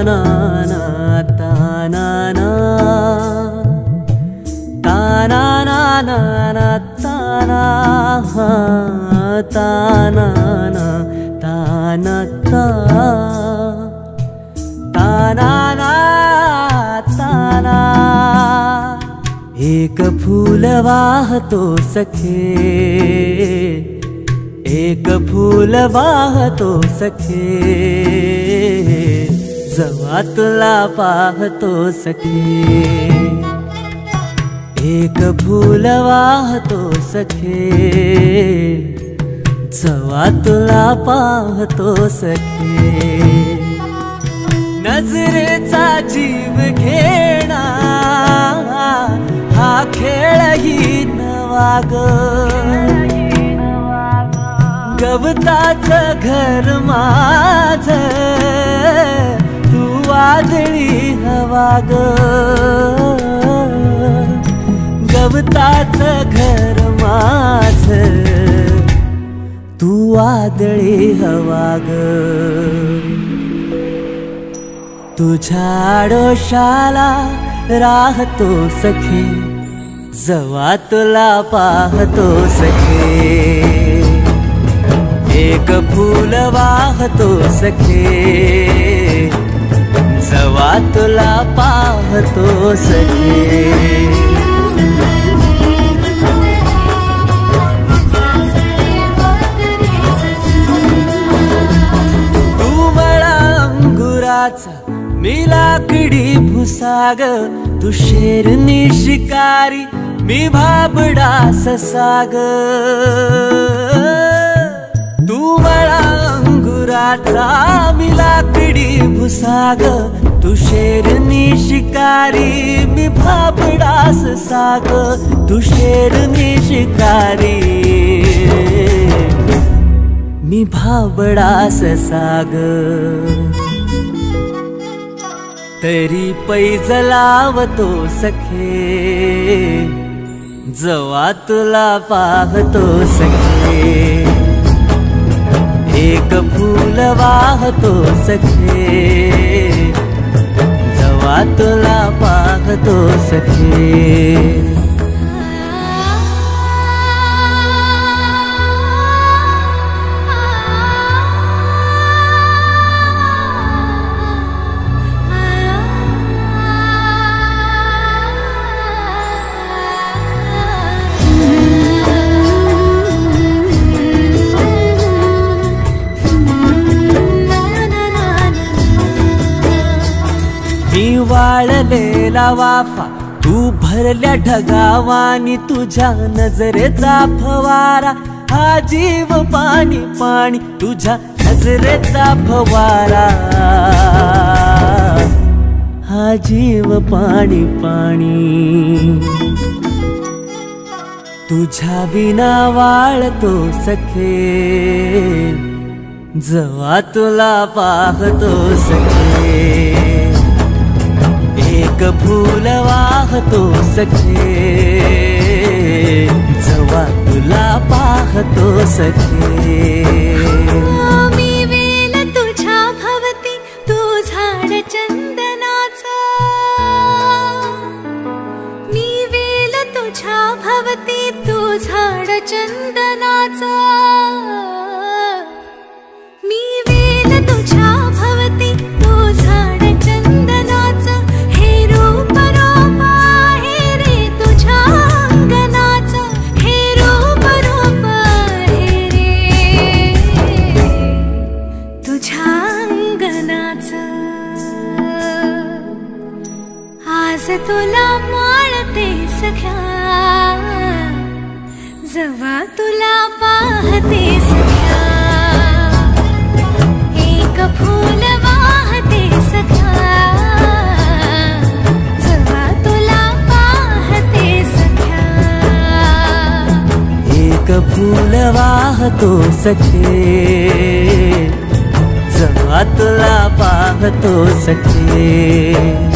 ना ना ता ना ना ता ना ना ना ना ता ना ता ना ना ता ना ता ना ना ता ना। एक फूल वाहतो सखे, एक फूल वाहतो सखे, जेव्हा तुला पाहतो सखे। एक फूल वाहतो सखे, जेव्हा तुला पाहतो सखे। नजरेचा जीव घेणा हा खेळही नवा ग। गवताचं घर माझं तू वादळी हवा ग। गवताचं घर माझं तू वादळी हवा ग। तुझ्या आडोशाला राहतो सखे, जेव्हा तुला पाहतो सखे। एक फूल वाहतो सखे, जेव्हा तुला पाहतो सखे। तू मला अंगुराचा मी लाकडी भुसाग, तू शेरनी शिकारी मी भाबडा ससाग। तू मला अंगुराचा मी लाकडी भुसाग, तू शेरनी शिकारी मी भाबडा ससाग। तू शेरनी शिकारी मी भाबडा ससाग। तरी पैज लावतो सखे, जेव्हा तुला पाहतो सखे। एक फूल वाहतो सखे, जेव्हा तुला पाहतो सखे। मी वाळलेला वाफा तू भरल्या ढगावानी, तुझ्या नजरेचा फवारा हा जीव पाणी पाणी। तुझ्या नजरेचा फवारा हा जीव पाणी पाणी। तुझ्या विना वाळतो सखे, जेव्हा तुला पाहतो सखे। एक फूल वाहतो सखे, जेव्हा तुला पाहतो सखे। मी वेल तुझ्या भवती तू झाड चंदनाचा, मी वेल तुझ्या भवती तू झाड चंदनाचा। मी वेल तुझ्या भवती तू झाड चंदनाचा, हे रूप रूप आहे रे तुझ्या अंगणाचं, हे रूप रूप आहे रे तुझ्या अंगणाचं। आज तुला माळते सख्या, जेव्हा तुला पाहते सख्या। एक फूल वाहते सख्या, जेव्हा तुला पाहते सख्या। एक फूल वाहतो सखे, जेव्हा तुला पाहतो सखे।